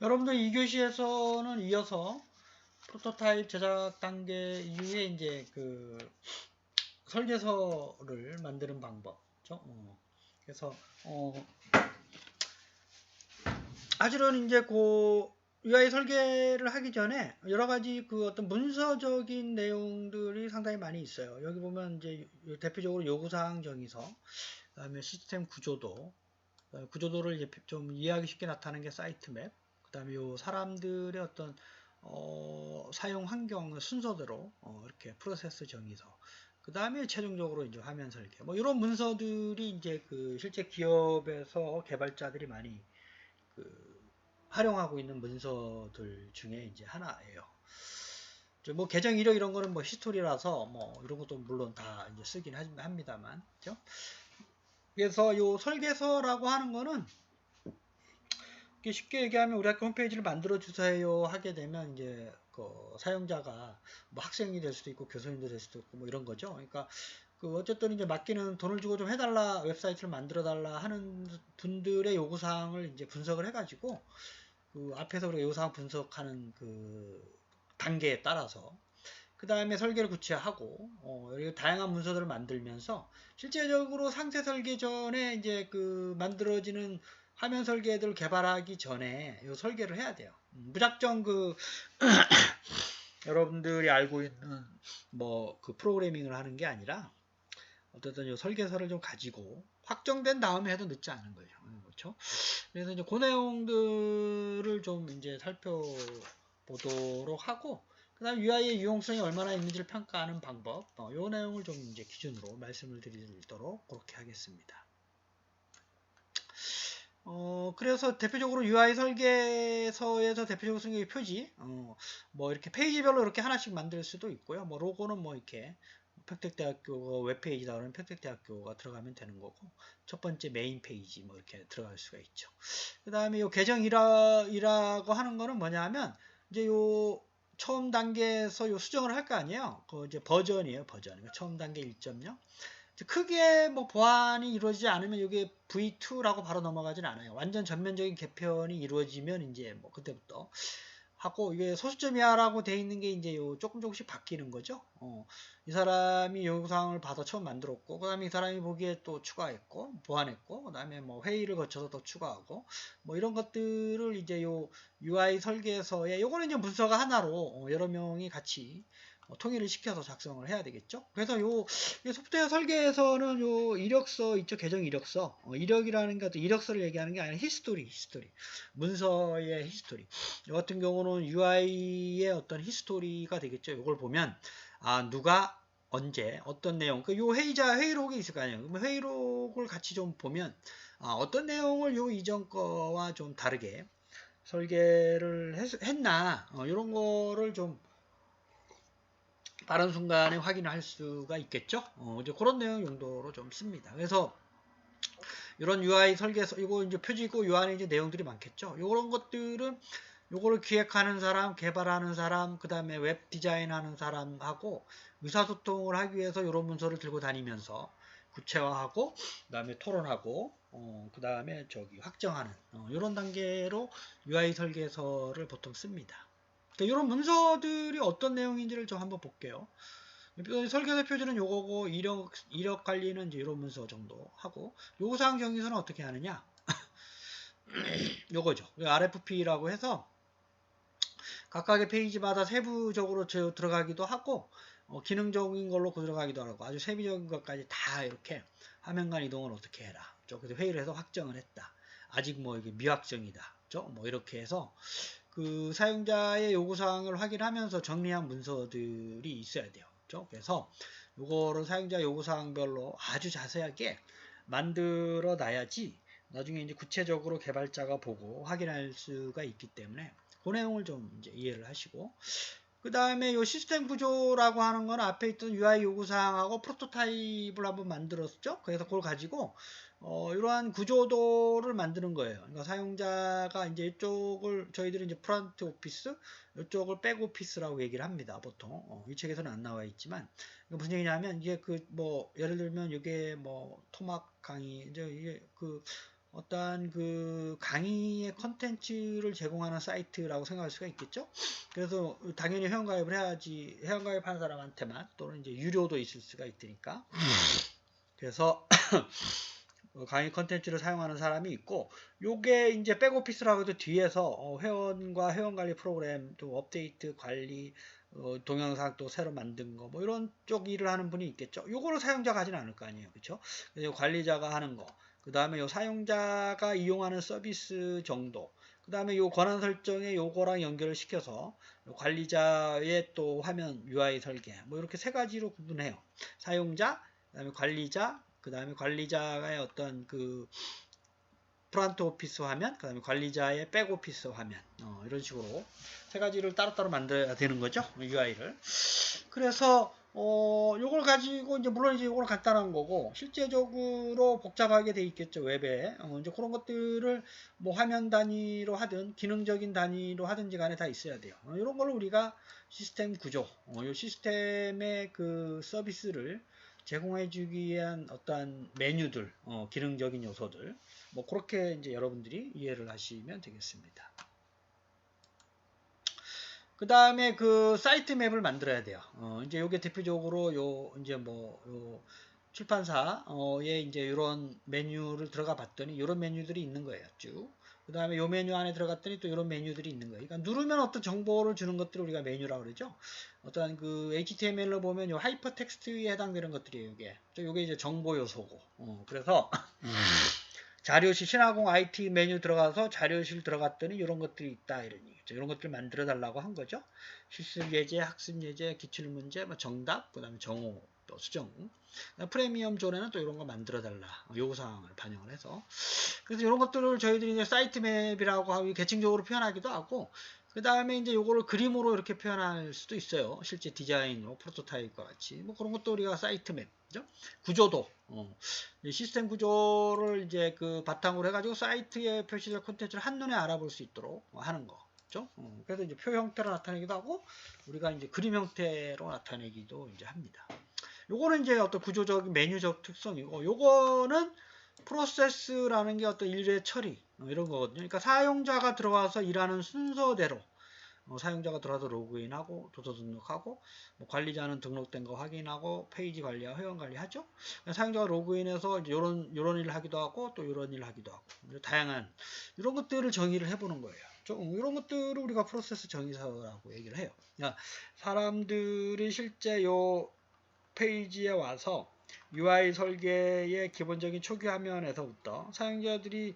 여러분들 2교시에서는 이어서 프로토타입 제작 단계 이후에 이제 그 설계서를 만드는 방법죠. 그래서 사실은 이제 그 UI 설계를 하기 전에 여러 가지 그 어떤 문서적인 내용들이 상당히 많이 있어요. 여기 보면 이제 대표적으로 요구사항 정의서, 그다음에 시스템 구조도, 구조도를 이제 좀 이해하기 쉽게 나타내는 게 사이트 맵, 그다음에 요 사람들의 어떤 사용 환경 순서대로 이렇게 프로세스 정의서, 그다음에 최종적으로 이제 화면 설계, 뭐 이런 문서들이 이제 그 실제 기업에서 개발자들이 많이 그 활용하고 있는 문서들 중에 이제 하나예요. 뭐 계정 이력 이런 거는 뭐 히스토리라서 뭐 이런 것도 물론 다 이제 쓰긴 합니다만, 그죠? 그래서 요 설계서라고 하는 거는 쉽게 얘기하면 우리 학교 홈페이지를 만들어 주세요 하게 되면 이제 그 사용자가 뭐 학생이 될 수도 있고 교수님도 될 수도 있고 뭐 이런 거죠. 그러니까 그 어쨌든 이제 맡기는 돈을 주고 좀 해달라, 웹사이트를 만들어 달라 하는 분들의 요구 사항을 이제 분석을 해가지고 그 앞에서 우리가 요구사항 분석하는 그 단계에 따라서 그 다음에 설계를 구체화하고 여기 다양한 문서들을 만들면서 실제적으로 상세 설계 전에 이제 그 만들어지는 화면 설계들을 개발하기 전에 이 설계를 해야 돼요. 무작정 그 여러분들이 알고 있는 뭐 그 프로그래밍을 하는 게 아니라 어쨌든 이 설계서를 좀 가지고 확정된 다음에 해도 늦지 않은 거예요. 그렇죠? 그래서 이제 그 내용들을 좀 이제 살펴보도록 하고, 그 다음 UI의 유용성이 얼마나 있는지를 평가하는 방법, 요 내용을 좀 이제 기준으로 말씀을 드리도록 그렇게 하겠습니다. 그래서 대표적으로 UI 설계서에서 대표적으로 쓰는 게 표지, 뭐 이렇게 페이지별로 이렇게 하나씩 만들 수도 있고요. 뭐 로고는 뭐 이렇게 평택대학교 웹페이지다 그러면 평택대학교가 들어가면 되는 거고, 첫 번째 메인 페이지 뭐 이렇게 들어갈 수가 있죠. 그 다음에 요 계정이라고 하는 거는 뭐냐 하면, 이제 요 처음 단계에서 요 수정을 할 거 아니에요. 그 이제 버전이에요, 버전. 그러니까 처음 단계 1.0. 크게 뭐 보완이 이루어지지 않으면 이게 V2라고 바로 넘어가진 않아요. 완전 전면적인 개편이 이루어지면 이제 뭐 그때부터 하고, 이게 소수점 이하라고 돼 있는 게 이제 요 조금 조금씩 바뀌는 거죠. 이 사람이 요구사항을 봐서 처음 만들었고, 그 다음에 이 사람이 보기에 또 추가했고, 보완했고, 그 다음에 뭐 회의를 거쳐서 더 추가하고, 뭐 이런 것들을 이제 요 UI 설계서에, 요거는 이제 문서가 하나로 여러 명이 같이 통일을 시켜서 작성을 해야 되겠죠. 그래서 요 소프트웨어 설계에서는 요 이력서 있죠. 계정 이력서. 이력이라는 게 이력서를 얘기하는 게 아니라 히스토리. 문서의 히스토리. 이 같은 경우는 UI의 어떤 히스토리가 되겠죠. 이걸 보면 누가 언제 어떤 내용, 요 회의록이 있을 거 아니에요. 그러면 회의록을 같이 좀 보면 어떤 내용을 요 이전 거와 좀 다르게 설계를 했나, 이런 거를 좀 빠른 순간에 확인할 수가 있겠죠. 이제 그런 내용 용도로 좀 씁니다. 그래서 이런 UI 설계서, 이거 이제 표지고 요 안에 이제 내용들이 많겠죠. 이런 것들은 요거를 기획하는 사람, 개발하는 사람, 그 다음에 웹 디자인하는 사람하고 의사소통을 하기 위해서 이런 문서를 들고 다니면서 구체화하고, 그 다음에 토론하고, 그 다음에 확정하는, 이런 단계로 UI 설계서를 보통 씁니다. 이런 문서들이 어떤 내용인지를 좀 한번 볼게요. 설계서 표지는 요거고, 이력 관리는 이제 이런 문서 정도 하고, 요구사항 정의서는 어떻게 하느냐? 요거죠. RFP라고 해서 각각의 페이지마다 세부적으로 들어가기도 하고, 기능적인 걸로 들어가기도 하고, 아주 세부적인 것까지 다 이렇게 화면간 이동을 어떻게 해라. 그래서 회의를 해서 확정을 했다. 아직 뭐 이게 미확정이다. 뭐 이렇게 해서 그 사용자의 요구사항을 확인하면서 정리한 문서들이 있어야 돼요. 그래서 요거를 사용자 요구사항별로 아주 자세하게 만들어 놔야지 나중에 이제 구체적으로 개발자가 보고 확인할 수가 있기 때문에 그 내용을 좀 이제 이해를 하시고, 그 다음에 요 시스템 구조라고 하는 건 앞에 있던 UI 요구사항하고 프로토타입을 한번 만들었죠. 그래서 그걸 가지고 이러한 구조도를 만드는 거예요. 그러니까 사용자가 이제 이쪽을 저희들이 이제 프론트 오피스, 이쪽을 백 오피스라고 얘기를 합니다. 보통 이 책에서는 안 나와 있지만, 무슨 얘기냐면 이게 그 뭐 예를 들면 이게 뭐 토막 강의, 이제 이게 그 어떠한 그 강의의 컨텐츠를 제공하는 사이트라고 생각할 수가 있겠죠. 그래서 당연히 회원가입을 해야지, 회원가입한 사람한테만, 또는 이제 유료도 있을 수가 있으니까. 그래서 강의 컨텐츠를 사용하는 사람이 있고, 요게 이제 백오피스라고 해도 뒤에서 회원과 회원관리 프로그램, 또 업데이트 관리, 동영상 또 새로 만든 거, 뭐 이런 쪽 일을 하는 분이 있겠죠. 요거를 사용자가 하진 않을 거 아니에요. 그쵸? 그래서 관리자가 하는 거, 그 다음에 요 사용자가 이용하는 서비스 정도, 그 다음에 요 권한 설정에 요거랑 연결을 시켜서 관리자의 또 화면 UI 설계, 뭐 이렇게 세 가지로 구분해요. 사용자, 그 다음에 관리자, 그 다음에 관리자의 어떤 그 프론트 오피스 화면, 그 다음에 관리자의 백 오피스 화면, 이런 식으로 세 가지를 따로따로 만들어야 되는 거죠. UI를. 그래서 요걸 가지고 이제 물론 이제 요거는 간단한 거고, 실제적으로 복잡하게 돼 있겠죠. 웹에. 이제 그런 것들을 뭐 화면 단위로 하든 기능적인 단위로 하든지 간에 다 있어야 돼요. 이런 걸 우리가 시스템 구조, 요 시스템의 그 서비스를 제공해주기 위한 어떠한 메뉴들, 기능적인 요소들, 뭐 그렇게 이제 여러분들이 이해를 하시면 되겠습니다. 그 다음에 그 사이트 맵을 만들어야 돼요. 이제 요게 대표적으로 요 이제 요 출판사에 이제 이런 메뉴를 들어가 봤더니 이런 메뉴들이 있는 거예요. 쭉. 그 다음에 요 메뉴 안에 들어갔더니 또 이런 메뉴들이 있는 거예요. 그러니까 누르면 어떤 정보를 주는 것들을 우리가 메뉴라고 그러죠. 어떤 그 HTML로 보면 요 하이퍼 텍스트에 해당되는 것들이에요. 요게 이제 정보 요소고. 그래서 자료실 신화공 IT 메뉴 들어가서 자료실 들어갔더니 이런 것들이 있다 이런 얘기죠. 이런 것들 만들어 달라고 한 거죠. 실습 예제, 학습 예제, 기출 문제, 뭐 정답, 그다음에 정오, 또 수정. 프리미엄 존에는 또 이런 거 만들어 달라. 요구 사항을 반영을 해서. 그래서 이런 것들을 저희들이 이제 사이트 맵이라고 하고 계층적으로 표현하기도 하고, 그 다음에 이제 요거를 그림으로 이렇게 표현할 수도 있어요. 실제 디자인으로 프로토타입과 같이. 뭐 그런 것도 우리가 사이트 맵, 그죠? 구조도, 시스템 구조를 이제 그 바탕으로 해가지고 사이트에 표시될 콘텐츠를 한눈에 알아볼 수 있도록 하는 거. 그죠? 그래서 이제 표 형태로 나타내기도 하고, 우리가 이제 그림 형태로 나타내기도 이제 합니다. 요거는 이제 어떤 구조적인 메뉴적 특성이고, 요거는 프로세스라는 게 어떤 일의 처리, 이런 거거든요. 그러니까 사용자가 들어와서 일하는 순서대로, 사용자가 들어와서 로그인하고 도서 등록하고, 뭐 관리자는 등록된 거 확인하고 페이지 관리와 회원 관리하죠. 사용자가 로그인해서 이제 요런 일을 하기도 하고 또 요런 일을 하기도 하고, 다양한 이런 것들을 정의를 해보는 거예요. 이런 것들을 우리가 프로세스 정의서라고 얘기를 해요. 그러니까 사람들이 실제 요 페이지에 와서 UI 설계의 기본적인 초기 화면에서부터 사용자들이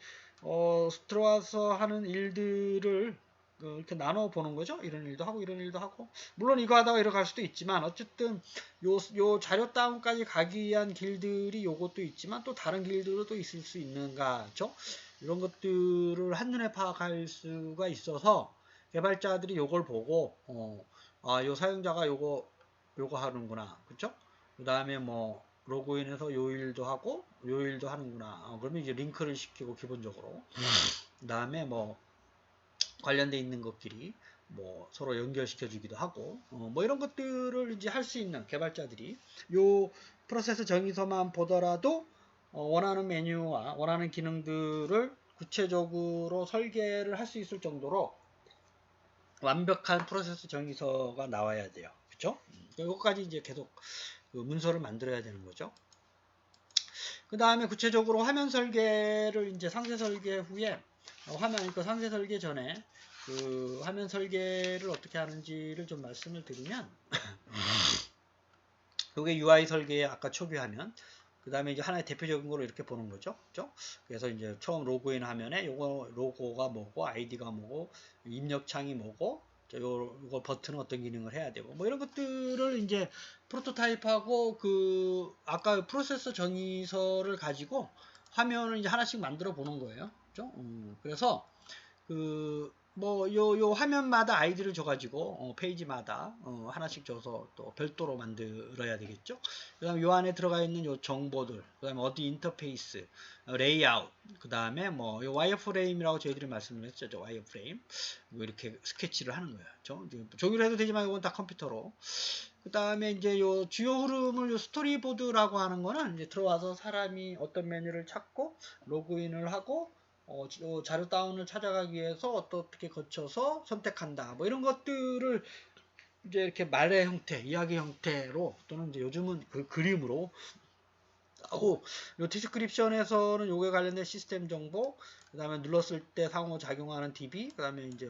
들어와서 하는 일들을 이렇게 나눠 보는 거죠. 이런 일도 하고 이런 일도 하고, 물론 이거 하다가 이러 갈 수도 있지만 어쨌든 요 자료 다운까지 가기 위한 길들이 요것도 있지만 또 다른 길들도 또 있을 수 있는가죠. 이런 것들을 한눈에 파악할 수가 있어서 개발자들이 요걸 보고 요 사용자가 요거 하는구나, 그쵸? 그 다음에 뭐 로그인해서 요 일도 하고 요 일도 하는구나. 그러면 이제 링크를 시키고 기본적으로. 그 다음에 뭐 관련돼 있는 것끼리 뭐 서로 연결시켜 주기도 하고, 뭐 이런 것들을 이제 할 수 있는 개발자들이 요 프로세스 정의서만 보더라도 원하는 메뉴와 원하는 기능들을 구체적으로 설계를 할 수 있을 정도로 완벽한 프로세스 정의서가 나와야 돼요. 그쵸? 이것까지 이제 계속 그 문서를 만들어야 되는 거죠. 그 다음에 구체적으로 화면 설계를 이제 상세 설계 후에 그 상세 설계 전에 그 화면 설계를 어떻게 하는지를 좀 말씀을 드리면, 이게 UI 설계의 아까 초기 화면, 그 다음에 이제 하나의 대표적인 거로 이렇게 보는 거죠. 그죠? 그래서 이제 처음 로그인 화면에 요거 로고가 뭐고, 아이디가 뭐고, 입력창이 뭐고, 요거 버튼은 어떤 기능을 해야 되고, 뭐 이런 것들을 이제 프로토타입하고 그 아까 프로세서 정의서를 가지고 화면을 이제 하나씩 만들어 보는 거예요. 그죠? 그래서 뭐 요 화면마다 아이디를 줘가지고 페이지마다 하나씩 줘서 또 별도로 만들어야 되겠죠. 그 다음에 요 안에 들어가 있는 요 정보들, 그 다음에 어디 인터페이스, 레이아웃, 그 다음에 뭐 요 와이어프레임이라고 저희들이 말씀을 했죠. 와이어프레임 이렇게 스케치를 하는 거예요. 종이로 해도 되지만 이건 다 컴퓨터로 그 다음에 이제 요 주요 흐름을 요 스토리보드라고 하는 거는 이제 들어와서 사람이 어떤 메뉴를 찾고 로그인을 하고 요 자료 다운을 찾아가기 위해서 어떻게 거쳐서 선택한다. 뭐 이런 것들을 이제 이렇게 말의 형태, 이야기 형태로 또는 이제 요즘은 그 그림으로 하고 요 디스크립션에서는 요게 관련된 시스템 정보, 그 다음에 눌렀을 때 상호작용하는 DB, 그 다음에 이제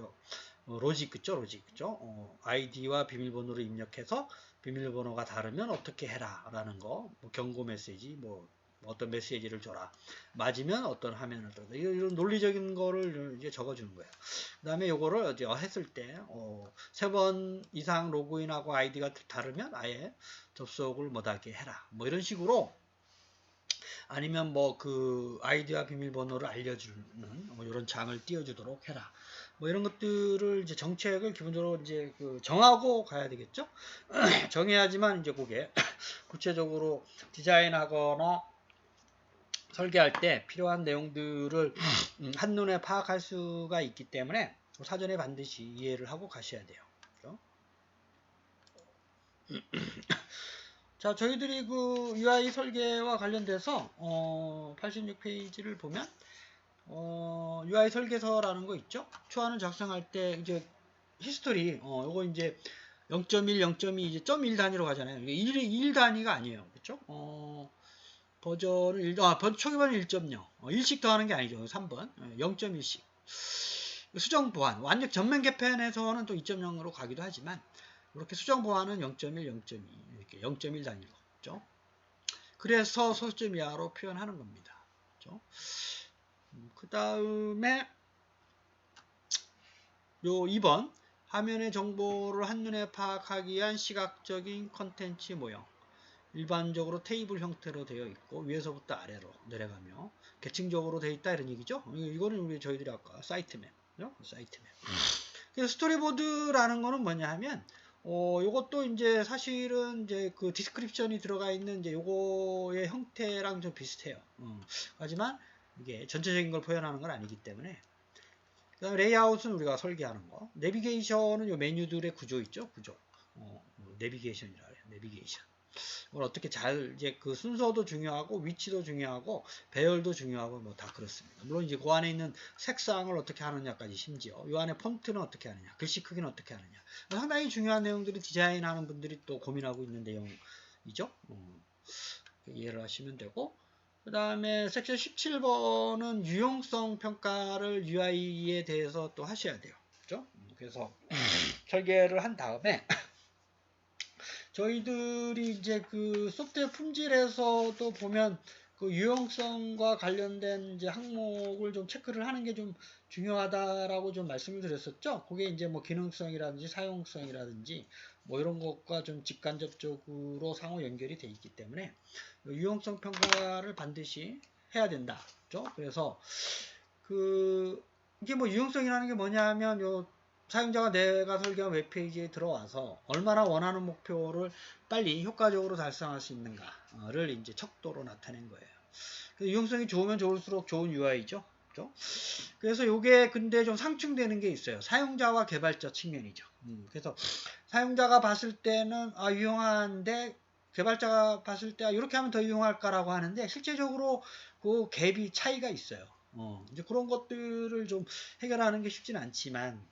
로직 그죠? 로직 그죠? 아이디와 비밀번호를 입력해서 비밀번호가 다르면 어떻게 해라 라는 거, 뭐 경고 메시지, 뭐 어떤 메시지를 줘라, 맞으면 어떤 화면을 떠, 이런 논리적인 거를 이제 적어주는 거예요. 그 다음에 요거를 이제 했을 때 3번 이상 로그인하고 아이디가 다르면 아예 접속을 못하게 해라, 뭐 이런 식으로, 아니면 뭐 그 아이디와 비밀번호를 알려주는 뭐 이런 장을 띄워주도록 해라. 뭐 이런 것들을 이제 정책을 기본적으로 이제 그 정하고 가야 되겠죠. 정해야지만 이제 그게 구체적으로 디자인하거나 설계할 때 필요한 내용들을 한눈에 파악할 수가 있기 때문에 사전에 반드시 이해를 하고 가셔야 돼요. 그렇죠? 자, 저희들이 그 UI 설계와 관련돼서 86페이지를 보면 UI 설계서라는 거 있죠? 초안을 작성할 때 이제 히스토리 요거 이제 0.1, 0.2 이제 0.1 단위로 가잖아요. 이게 1 단위가 아니에요. 그렇죠? 버전을 초기 버전 1.0. 1씩 더하는 게 아니죠. 3번. 0.1씩. 수정 보완. 완전 전면 개편에서는 또 2.0으로 가기도 하지만 이렇게 수정 보완은 0.1, 0.2 이렇게 0.1 단위로. 그렇죠? 그래서 소수점 이하로 표현하는 겁니다. 그렇죠? 그 다음에 요 2번 화면의 정보를 한눈에 파악하기 위한 시각적인 컨텐츠 모형. 일반적으로 테이블 형태로 되어 있고 위에서부터 아래로 내려가며 계층적으로 되어 있다 이런 얘기죠. 이거는 우리 저희들이 아까 사이트맵, 사이트맵. 그래서 스토리보드라는 거는 뭐냐 하면 요것도 이제 사실은 이제 그 디스크립션이 들어가 있는 이제 요거의 형태랑 좀 비슷해요. 하지만 이게 전체적인 걸 표현하는 건 아니기 때문에. 그 다음에 레이아웃은 우리가 설계하는 거. 내비게이션은 요 메뉴들의 구조 있죠, 구조. 내비게이션이라 해요. 내비게이션. 이걸 어떻게 잘, 이제 그 순서도 중요하고, 위치도 중요하고, 배열도 중요하고, 뭐 다 그렇습니다. 물론 이제 그 안에 있는 색상을 어떻게 하느냐까지 심지어, 이 안에 폰트는 어떻게 하느냐, 글씨 크기는 어떻게 하느냐. 상당히 중요한 내용들이 디자인하는 분들이 또 고민하고 있는 내용이죠. 이해를 하시면 되고, 그 다음에 섹션 17번은 유용성 평가를 UI에 대해서 또 하셔야 돼요. 그죠? 그래서 설계를 한 다음에, 저희들이 이제 그 소프트웨어 품질에서도 보면 그 유용성과 관련된 이제 항목을 좀 체크를 하는 게 좀 중요하다라고 좀 말씀을 드렸었죠. 그게 이제 뭐 기능성이라든지 사용성이라든지 뭐 이런 것과 좀 직간접적으로 상호 연결이 돼 있기 때문에 유용성 평가를 반드시 해야 된다. 그죠? 그래서 그 이게 뭐 유용성이라는 게 뭐냐 하면 요 사용자가 내가 설계한 웹페이지에 들어와서 얼마나 원하는 목표를 빨리 효과적으로 달성할 수 있는가를 이제 척도로 나타낸 거예요. 유용성이 좋으면 좋을수록 좋은 UI죠. 그렇죠? 그래서 이게 근데 좀 상충되는 게 있어요. 사용자와 개발자 측면이죠. 그래서 사용자가 봤을 때는 유용한데 개발자가 봤을 때 이렇게 하면 더 유용할까라고 하는데 실제적으로 그 갭이 차이가 있어요. 이제 그런 것들을 좀 해결하는 게 쉽지는 않지만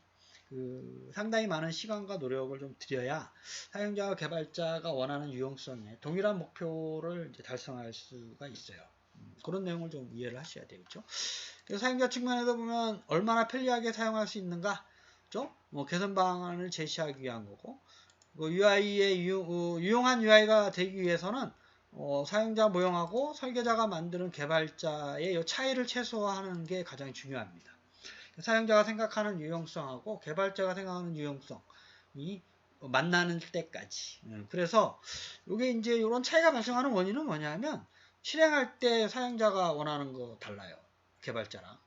그 상당히 많은 시간과 노력을 좀 들여야 사용자와 개발자가 원하는 유용성에 동일한 목표를 이제 달성할 수가 있어요. 그런 내용을 좀 이해를 하셔야 되겠죠. 그래서 사용자 측면에서 보면 얼마나 편리하게 사용할 수 있는가, 그죠? 뭐 개선 방안을 제시하기 위한 거고, UI의 유용한 UI가 되기 위해서는 사용자 모형하고 설계자가 만드는 개발자의 이 차이를 최소화하는 게 가장 중요합니다. 사용자가 생각하는 유용성하고 개발자가 생각하는 유용성이 만나는 때까지. 그래서 이게 이제 이런 차이가 발생하는 원인은 뭐냐면 실행할 때 사용자가 원하는 거 달라요. 개발자랑.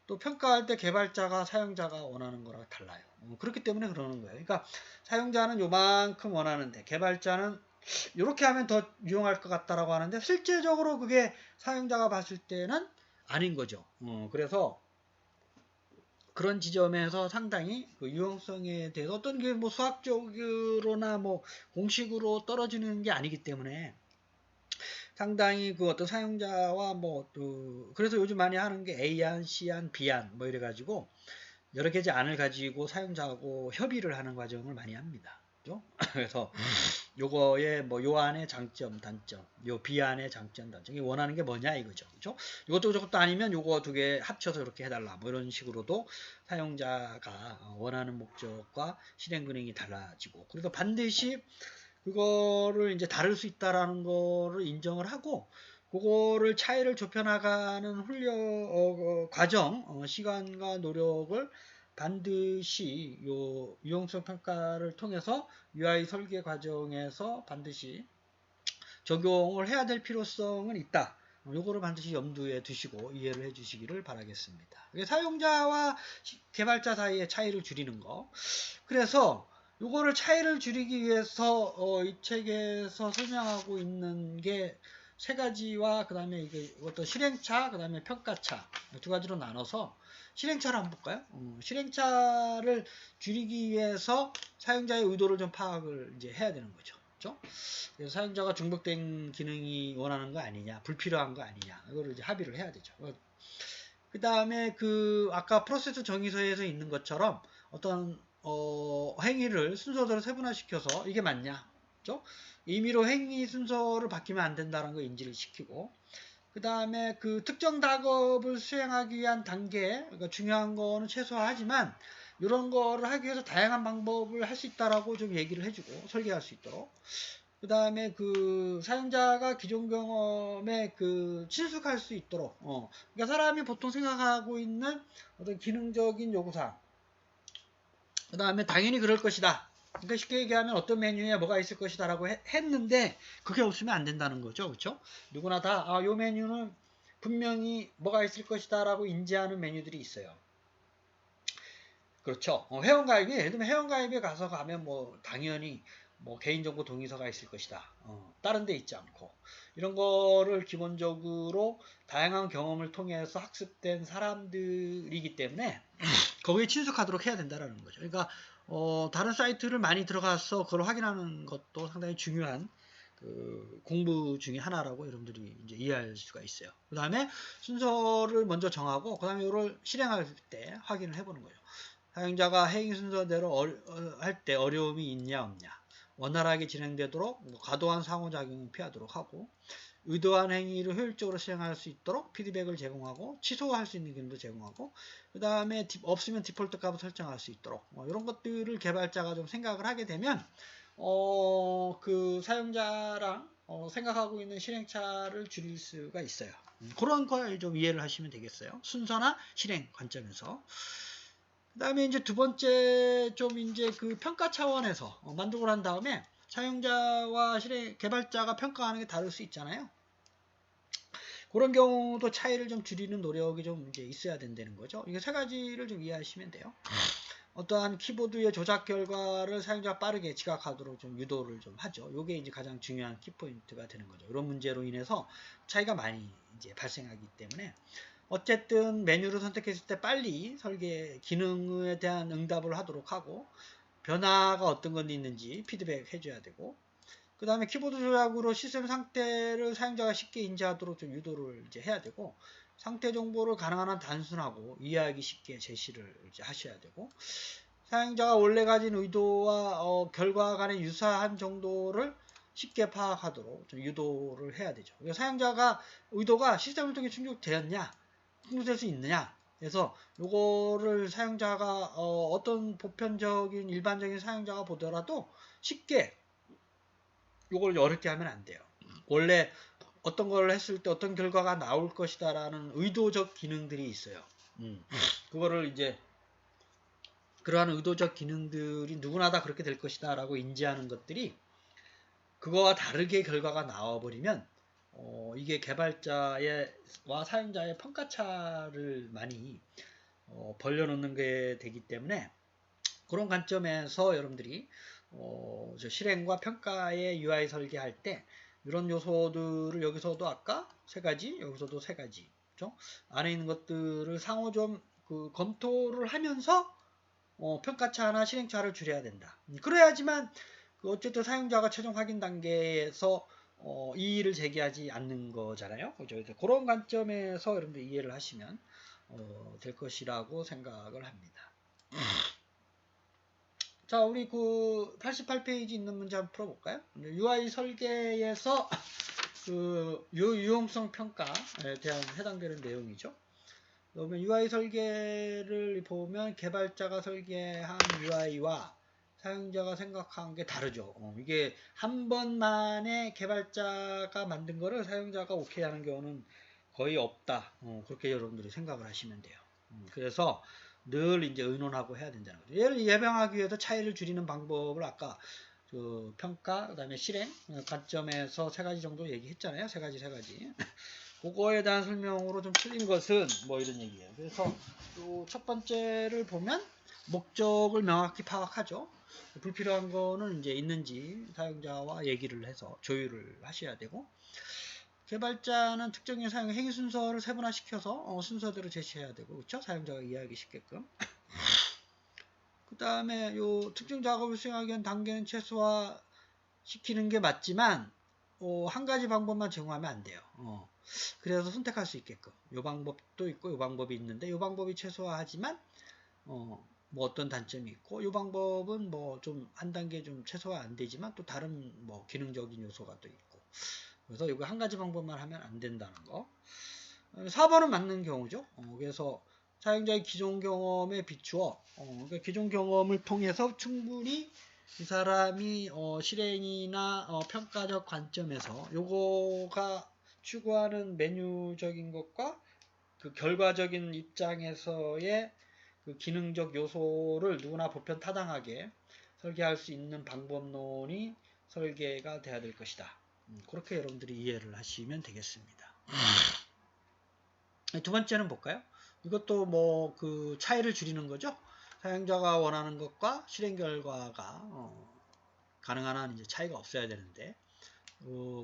또 평가할 때 개발자가 사용자가 원하는 거랑 달라요. 그렇기 때문에 그러는 거예요. 그러니까 사용자는 요만큼 원하는데 개발자는 이렇게 하면 더 유용할 것 같다라고 하는데 실제적으로 그게 사용자가 봤을 때는 아닌 거죠. 그래서 그런 지점에서 상당히 그 유용성에 대해서 어떤 게 뭐 수학적으로나 뭐 공식으로 떨어지는 게 아니기 때문에 상당히 그 어떤 사용자와 뭐 또 그래서 요즘 많이 하는 게 A안, C안, B안 뭐 이래가지고 여러 개의 안을 가지고 사용자하고 협의를 하는 과정을 많이 합니다. 그죠? 그래서 요거의 뭐 요 안의 장점, 단점, 요 B 안의 장점, 단점, 이 원하는 게 뭐냐 이거죠. 그죠? 이것도 저것도 아니면 요거 두 개 합쳐서 이렇게 해달라. 뭐 이런 식으로도 사용자가 원하는 목적과 실행 근행이 달라지고, 그래서 반드시 그거를 이제 다를 수 있다라는 거를 인정을 하고, 그거를 차이를 좁혀나가는 과정, 시간과 노력을 반드시 요 유용성 평가를 통해서 UI 설계 과정에서 반드시 적용을 해야 될 필요성은 있다. 요거를 반드시 염두에 두시고 이해를 해 주시기를 바라겠습니다. 사용자와 개발자 사이의 차이를 줄이는 거. 그래서 요거를 차이를 줄이기 위해서 이 책에서 설명하고 있는 게 세 가지와 그 다음에 이게 어떤 실행차, 그 다음에 평가차 두 가지로 나눠서 실행차를 한번 볼까요? 실행차를 줄이기 위해서 사용자의 의도를 좀 파악을 이제 해야 되는 거죠. 그렇죠? 그래서 사용자가 중복된 기능이 원하는 거 아니냐, 불필요한 거 아니냐, 이거를 이제 합의를 해야 되죠. 그 다음에 그 아까 프로세스 정의서에서 있는 것처럼 어떤 행위를 순서대로 세분화시켜서 이게 맞냐, 그렇죠? 임의로 행위 순서를 바뀌면 안 된다는 거 인지를 시키고, 그 다음에 그 특정 작업을 수행하기 위한 단계, 그러니까 중요한 거는 최소화하지만 이런 거를 하기 위해서 다양한 방법을 할 수 있다라고 좀 얘기를 해주고 설계할 수 있도록. 그 다음에 그 사용자가 기존 경험에 그 친숙할 수 있도록, 그러니까 사람이 보통 생각하고 있는 어떤 기능적인 요구사항, 그 다음에 당연히 그럴 것이다. 그러니까 쉽게 얘기하면 어떤 메뉴에 뭐가 있을 것이다 라고 했는데 그게 없으면 안 된다는 거죠. 그렇죠? 누구나 다 요 메뉴는 분명히 뭐가 있을 것이다 라고 인지하는 메뉴들이 있어요. 그렇죠. 회원가입이, 예를 들면 회원가입에 가면 뭐 당연히 뭐 개인정보 동의서가 있을 것이다. 다른 데 있지 않고. 이런 거를 기본적으로 다양한 경험을 통해서 학습된 사람들이기 때문에 거기에 친숙하도록 해야 된다는 거죠. 그러니까 다른 사이트를 많이 들어가서 그걸 확인하는 것도 상당히 중요한 그 공부 중에 하나라고 여러분들이 이제 이해할 수가 있어요. 그 다음에 순서를 먼저 정하고 그 다음에 이걸 실행할 때 확인을 해보는 거예요. 사용자가 행위 순서대로 할 때 어려움이 있냐 없냐, 원활하게 진행되도록 과도한 상호작용을 피하도록 하고, 의도한 행위를 효율적으로 실행할 수 있도록 피드백을 제공하고 취소할 수 있는 기능도 제공하고, 그 다음에 없으면 디폴트 값을 설정할 수 있도록 이런 것들을 개발자가 좀 생각을 하게 되면 그 사용자랑 생각하고 있는 실행차를 줄일 수가 있어요. 그런 걸 좀 이해를 하시면 되겠어요. 순서나 실행 관점에서. 그 다음에 이제 두 번째 좀 이제 그 평가 차원에서 만들고 난 다음에 사용자와 개발자가 평가하는 게 다를 수 있잖아요. 그런 경우도 차이를 좀 줄이는 노력이 좀 이제 있어야 된다는 거죠. 이게 세 가지를 좀 이해하시면 돼요. 어떠한 키보드의 조작 결과를 사용자가 빠르게 지각하도록 좀 유도를 좀 하죠. 이게 이제 가장 중요한 키포인트가 되는 거죠. 이런 문제로 인해서 차이가 많이 이제 발생하기 때문에 어쨌든 메뉴를 선택했을 때 빨리 설계 기능에 대한 응답을 하도록 하고, 변화가 어떤 건 있는지 피드백 해줘야 되고, 그 다음에 키보드 조작으로 시스템 상태를 사용자가 쉽게 인지하도록 좀 유도를 이제 해야 되고, 상태 정보를 가능한 한 단순하고 이해하기 쉽게 제시를 이제 하셔야 되고, 사용자가 원래 가진 의도와 결과 간의 유사한 정도를 쉽게 파악하도록 좀 유도를 해야 되죠. 사용자가 의도가 시스템을 통해 충족되었냐, 충족될 수 있느냐. 그래서 요거를 사용자가 어떤 보편적인 일반적인 사용자가 보더라도 쉽게 요걸 어렵게 하면 안 돼요. 원래 어떤 걸 했을 때 어떤 결과가 나올 것이다 라는 의도적 기능들이 있어요. 그거를 이제 그러한 의도적 기능들이 누구나 다 그렇게 될 것이다 라고 인지하는 것들이 그거와 다르게 결과가 나와버리면 이게 개발자와 사용자의 평가차를 많이 벌려놓는 게 되기 때문에 그런 관점에서 여러분들이 실행과 평가의 UI 설계할 때 이런 요소들을 여기서도 아까 세 가지, 여기서도 세 가지, 그렇죠? 안에 있는 것들을 상호 좀 그 검토를 하면서 평가차나 실행차를 줄여야 된다. 그래야지만 그 어쨌든 사용자가 최종 확인 단계에서 이의를 제기하지 않는 거잖아요. 그죠? 그런 관점에서 여러분들 이해를 하시면 될 것이라고 생각을 합니다. 자, 우리 그 88페이지 있는 문제 한번 풀어볼까요? UI 설계에서 그 유용성 평가에 대한 해당되는 내용이죠. 그러면 UI 설계를 보면 개발자가 설계한 UI와 사용자가 생각한 게 다르죠. 이게 한 번만에 개발자가 만든 거를 사용자가 오케이 하는 경우는 거의 없다. 그렇게 여러분들이 생각을 하시면 돼요. 그래서 늘 이제 의논하고 해야 된다는 거죠. 얘를 예방하기 위해서 차이를 줄이는 방법을 아까 그 평가, 그 다음에 실행 관점에서 세 가지 정도 얘기했잖아요. 세 가지. 그거에 대한 설명으로 좀 틀린 것은 뭐 이런 얘기예요. 그래서 첫 번째를 보면 목적을 명확히 파악하죠. 불필요한 거는 이제 있는지 사용자와 얘기를 해서 조율을 하셔야 되고, 개발자는 특정인 사용 행위 순서를 세분화시켜서 순서대로 제시해야 되고, 그렇죠? 사용자가 이해하기 쉽게끔. 그 다음에 요 특정 작업을 수행하기 위한 단계는 최소화 시키는 게 맞지만 한 가지 방법만 제공하면 안 돼요. 그래서 선택할 수 있게끔 요 방법도 있고 요 방법이 있는데 요 방법이 최소화하지만 뭐 어떤 단점이 있고 요 방법은 뭐 좀 한 단계 좀 최소화 안 되지만 또 다른 뭐 기능적인 요소가 또 있고, 그래서 이거 한 가지 방법만 하면 안 된다는 거. 4번은 맞는 경우죠. 그래서 사용자의 기존 경험에 비추어 그러니까 기존 경험을 통해서 충분히 이 사람이 실행이나 평가적 관점에서 요거가 추구하는 메뉴적인 것과 그 결과적인 입장에서의 그 기능적 요소를 누구나 보편타당하게 설계할 수 있는 방법론이 설계가 돼야 될 것이다. 그렇게 여러분들이 이해를 하시면 되겠습니다. 두 번째는 볼까요? 이것도 뭐 그 차이를 줄이는 거죠. 사용자가 원하는 것과 실행 결과가 가능한 한 이제 차이가 없어야 되는데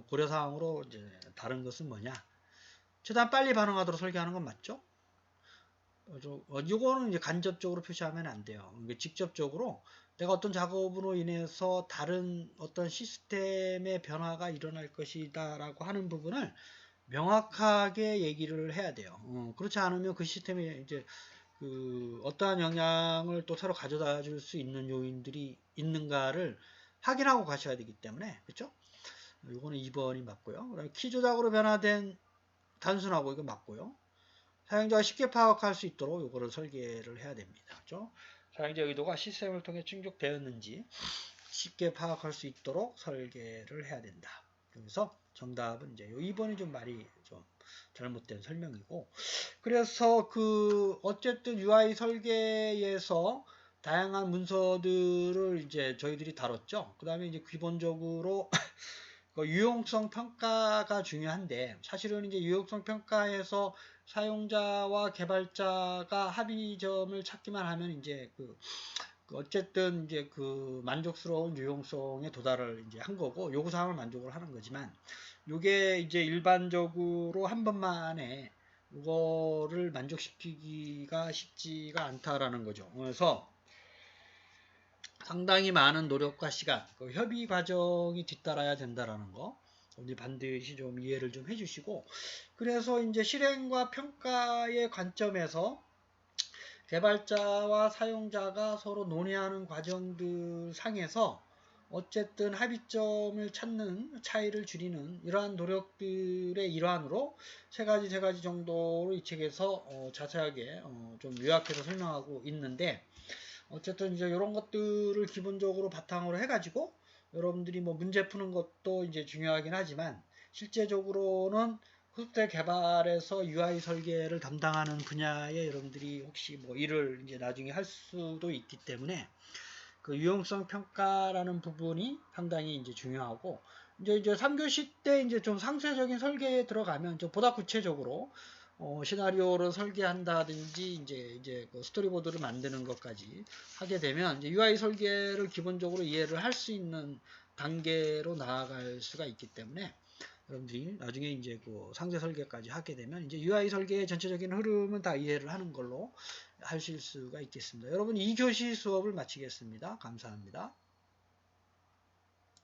고려사항으로 이제 다른 것은 뭐냐? 최대한 빨리 반응하도록 설계하는 건 맞죠? 이거는 이제 간접적으로 표시하면 안 돼요. 직접적으로 내가 어떤 작업으로 인해서 다른 어떤 시스템의 변화가 일어날 것이다라고 하는 부분을 명확하게 얘기를 해야 돼요. 그렇지 않으면 그 시스템에 이제 그 어떠한 영향을 또 새로 가져다 줄 수 있는 요인들이 있는가를 확인하고 가셔야 되기 때문에, 그렇죠? 이거는 2번이 맞고요. 그다음에 키 조작으로 변화된 단순하고 이거 맞고요. 사용자가 쉽게 파악할 수 있도록 이거를 설계를 해야 됩니다. 그렇죠? 사용자 의도가 시스템을 통해 충족되었는지 쉽게 파악할 수 있도록 설계를 해야 된다. 그래서 정답은 이제 2번이 좀 말이 좀 잘못된 설명이고, 그래서 그 어쨌든 UI 설계에서 다양한 문서들을 이제 저희들이 다뤘죠. 그 다음에 이제 기본적으로 그 유용성 평가가 중요한데, 사실은 이제 유용성 평가에서 사용자와 개발자가 합의점을 찾기만 하면 이제 그 어쨌든 이제 그 만족스러운 유용성에 도달을 이제 한 거고 요구사항을 만족을 하는 거지만, 요게 이제 일반적으로 한 번만에 이거를 만족시키기가 쉽지가 않다라는 거죠. 그래서 상당히 많은 노력과 시간, 그 협의 과정이 뒤따라야 된다라는 거, 우리 반드시 좀 이해를 좀 해주시고, 그래서 이제 실행과 평가의 관점에서 개발자와 사용자가 서로 논의하는 과정들 상에서 어쨌든 합의점을 찾는, 차이를 줄이는 이러한 노력들의 일환으로 세 가지 정도로 이 책에서 자세하게 좀 요약해서 설명하고 있는데, 어쨌든 이제 이런 것들을 기본적으로 바탕으로 해가지고 여러분들이 뭐 문제 푸는 것도 이제 중요하긴 하지만, 실제적으로는 소프트웨어 개발에서 UI 설계를 담당하는 분야에 여러분들이 혹시 뭐 일을 이제 나중에 할 수도 있기 때문에 그 유용성 평가라는 부분이 상당히 이제 중요하고, 이제 3교시 때 이제 좀 상세적인 설계에 들어가면 좀 보다 구체적으로 시나리오를 설계한다든지 이제 그 스토리보드를 만드는 것까지 하게 되면 이제 UI 설계를 기본적으로 이해를 할 수 있는 단계로 나아갈 수가 있기 때문에 여러분들이 나중에 이제 그 상세 설계까지 하게 되면 이제 UI 설계의 전체적인 흐름은 다 이해를 하는 걸로 하실 수가 있겠습니다. 여러분 2교시 수업을 마치겠습니다. 감사합니다.